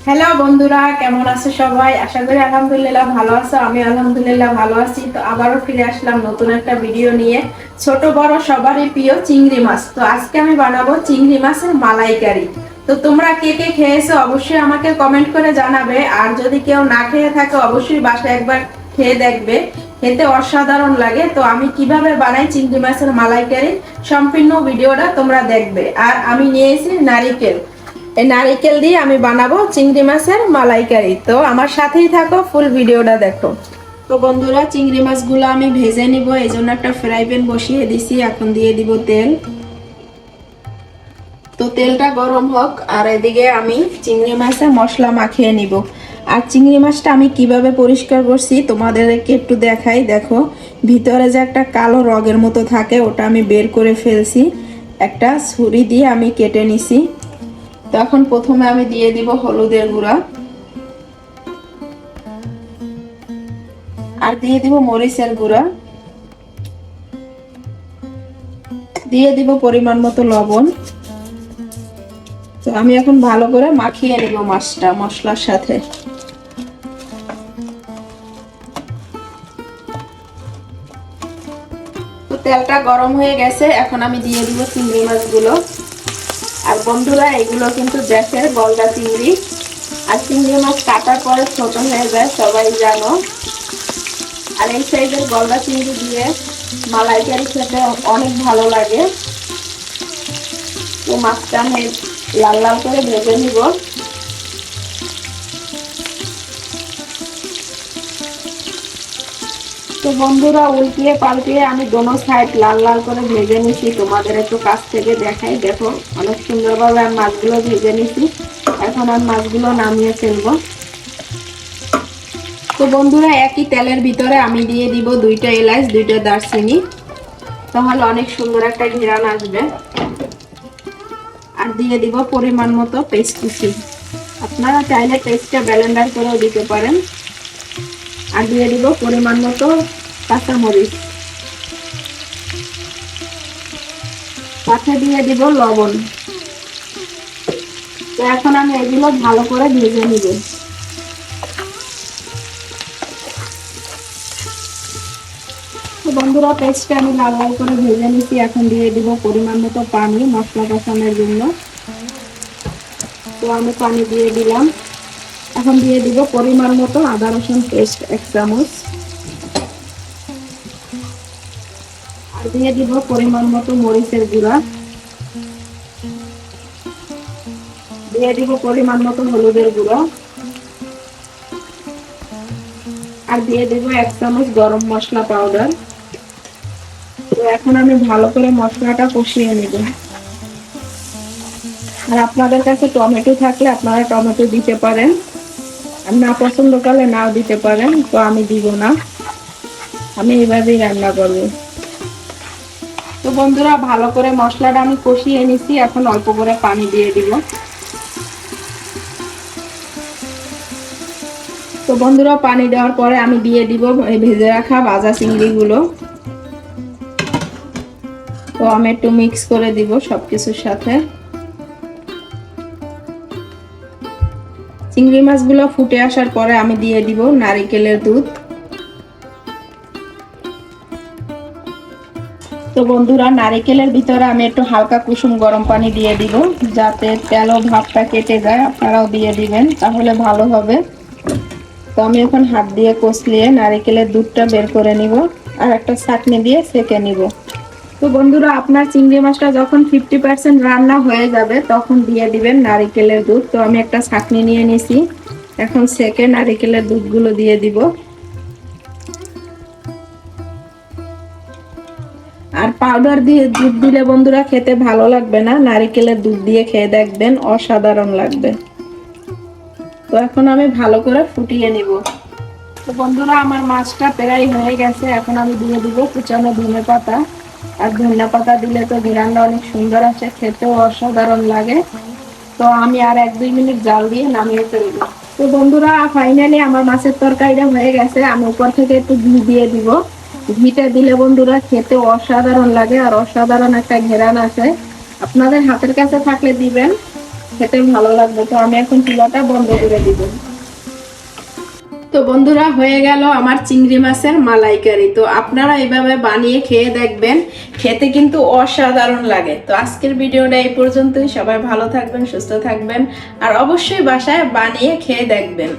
Hello বন্ধুরা, কেমন আছো সবাই? আশা করি আলহামদুলিল্লাহ ভালো আছো। আমি আলহামদুলিল্লাহ ভালো আছি। তো আবারও ফিরে আসলাম নতুন একটা ভিডিও নিয়ে। ছোট বড় সবারই প্রিয় চিংড়ি মাছ। তো আজকে আমি বানাবো চিংড়ি মাছের মালাইকারি। তো তোমরা কে কে খেয়েছো অবশ্যই আমাকে কমেন্ট করে জানাবে। আর যদি কেউ না খেয়ে থাকে অবশ্যই বাসায় একবার খেয়ে দেখবে, খেতে অসাধারণ লাগে। তো আমি কিভাবে বানাই চিংড়ি মাছের মালাইকারি সম্পূর্ণ ভিডিওটা তোমরা দেখবে। আর আমি নিয়েছি নারিকেল, এই নারকেল দিয়ে আমি বানাবো চিংড়ি মাছের মালাইকারি। তো আমার সাথেই থাকো, ফুল ভিডিওটা দেখো। তো বন্ধুরা, চিংড়ি মাছগুলো আমি ভেজে নিব, এই জন্য একটা ফ্রাই প্যান বসিয়ে দিছি। এখন দিয়ে দিব তেল। তো তেলটা গরম হোক, আর এদিকে আমি চিংড়ি মাছের মশলা মাখিয়ে নিব। আর চিংড়ি মাছটা আমি কিভাবে পরিষ্কার করছি তোমাদেরকে একটু দেখাই। দেখো, ভিতরে যে একটা কালো রগের মতো থাকে ওটা আমি বের করে ফেলছি। একটা ছুরি দিয়ে আমি কেটে নিছি। তখন প্রথমে আমি দিয়ে দিব হলুদের গুঁড়া, আর দিয়ে দিব মরিচের গুঁড়া, দিয়ে দিব পরিমাণ মতো লবণ। তো আমি এখন ভালো করে মাখিয়ে নেব মাছটা মশলার সাথে। তো তেলটা গরম হয়ে গেছে, এখন আমি দিয়ে দিব চিংড়ি মাছগুলো। আর বন্ধুরা, এগুলো কিন্তু দেশের গলদা চিংড়ি। আর চিংড়ি মাছ কাটার পরে ছোট হয়ে যায়, সবাই জানো। আর এই সাইজের গলদা চিংড়ি দিয়ে মালাইকারি খেতে অনেক ভালো লাগে। তো মাছটা আমি লাল লাল করে ভেজে নিব। তো বন্ধুরা, উল্টিয়ে পাল্টিয়ে আমি দোনো সাইড লাল লাল করে ভেজে নিছি। তোমাদের একটু কাছ থেকে দেখাই। দেখো, অনেক সুন্দরভাবে আমি মাছগুলো ভেজে নিছি। এখন আমি মাছগুলো নামিয়ে ফেলবো। তো বন্ধুরা, একই তেলের ভিতরে আমি দিয়ে দিব 2টা এলাচ, 2টা দারচিনি। তাহলে অনেক সুন্দর একটা ঘ্রাণ আসবে। আর দিয়ে দিব পরিমাণ মতো পেস্ট কুচি। আপনারা চাইলে পেস্টটা ব্লেন্ডার করেও দিতে পারেন। আর দিয়ে দিব পরিমাণ মতো কাঁচামরিচ, সাথে দিয়ে দিব লবণ। তো এখন আমি এগুলো ভালো করে ভেজে নিব। তো বন্ধুরা, পেস্টটা আমি লাল লাল করে ভেজে নিচ্ছি। এখন দিয়ে দিব পরিমাণ মতো পানি মশলা কষানোর জন্য। তো আমি পানি দিয়ে দিলাম। এখন দিয়ে দিব পরিমাণ মতো আদা রসুন পেস্ট 1 চামচ। আর দিয়ে দিব পরিমাণ মতো মরিচের গুঁড়া, দিয়ে দিব পরিমাণ মতো হলুদের গুঁড়া, আর দিয়ে দিব 1 চামচ গরম মশলা পাউডার। তো এখন আমি ভালো করে মশলাটা কষিয়ে নেব। আর আপনাদের কাছে টমেটো থাকলে আপনারা টমেটো দিতে পারেন, আর না পছন্দ করলে নাও দিতে পারেন। তো আমি দিব না, আমি এভাবেই রান্না করব। তো বন্ধুরা, ভালো করে মশলাটা আমি কষিয়ে নিছি। এখন অল্প করে পানি দিয়ে দিব। তো বন্ধুরা, পানি দেওয়ার পরে আমি দিয়ে দিব ভেজে রাখা ভাজা চিংড়িগুলো। তো আমি একটু মিক্স করে দিব সবকিছুর সাথে। চিংড়ি মাছগুলো ফুটে আসার পরে আমি দিয়ে দিব নারিকেলের দুধ। তো বন্ধুরা, নারিকেলের ভিতরে আমি একটু হালকা কুসুম গরম পানি দিয়ে দিব, যাতে তেল ও ভাবটা কেটে যায়। আপনারাও দিয়ে দিবেন, তাহলে ভালো হবে। তো আমি এখন হাত দিয়ে কষলিয়ে নারিকেলের দুধটা বের করে নিব, আর একটা ছাঁকনি দিয়ে সেঁকে নিব। তো বন্ধুরা, আপনার চিংড়ি মাছটা যখন 50% রান্না হয়ে যাবে তখন দিয়ে দিবেন নারিকেলের দুধ। তো আমি একটা ছাঁকনি নিয়ে নিছি, এখন সেঁকে নারিকেলের দুধগুলো দিয়ে দিব। আর পাউডার দিয়ে দুধ দিলে বন্ধুরা খেতে ভালো লাগবে না, নারিকেলের দুধ দিয়ে খেয়ে দেখবেন, অসাধারণ লাগবে। তো এখন আমি ভালো করে ফুটিয়ে নিব। তো বন্ধুরা, আমার মাছটা প্রায় হয়ে গেছে। এখন আমি দিয়ে দিব কুচানো ধনেপাতা। আর ধনেপাতা দিলে তো ঘ্রাণটা অনেক সুন্দর আসে, খেতেও অসাধারণ লাগে। তো আমি আর 1-2 মিনিট জাল দিয়ে নামিয়ে ফেলবো। তো বন্ধুরা, ফাইনালি আমার মাছের তরকারিটা হয়ে গেছে। আমি উপর থেকে একটু ঘি দিয়ে দিব। ঘিটা দিলে বন্ধুরা খেতে অসাধারণ লাগে, আর অসাধারণ একটা ঘ্রাণ আসে। আপনাদের হাতের কাছে থাকলে দিবেন। খেতে ভালো লাগবে। তো আমি এখন চুলাটা বন্ধ করে দিব। তো বন্ধুরা, হয়ে গেল আমার চিংড়ি মাছের মালাইকারি। তো আপনারা এভাবে বানিয়ে খেয়ে দেখবেন, খেতে কিন্তু অসাধারণ লাগে। তো আজকের ভিডিওটা এই পর্যন্তই। সবাই ভালো থাকবেন, সুস্থ থাকবেন, আর অবশ্যই বাসায় বানিয়ে খেয়ে দেখবেন।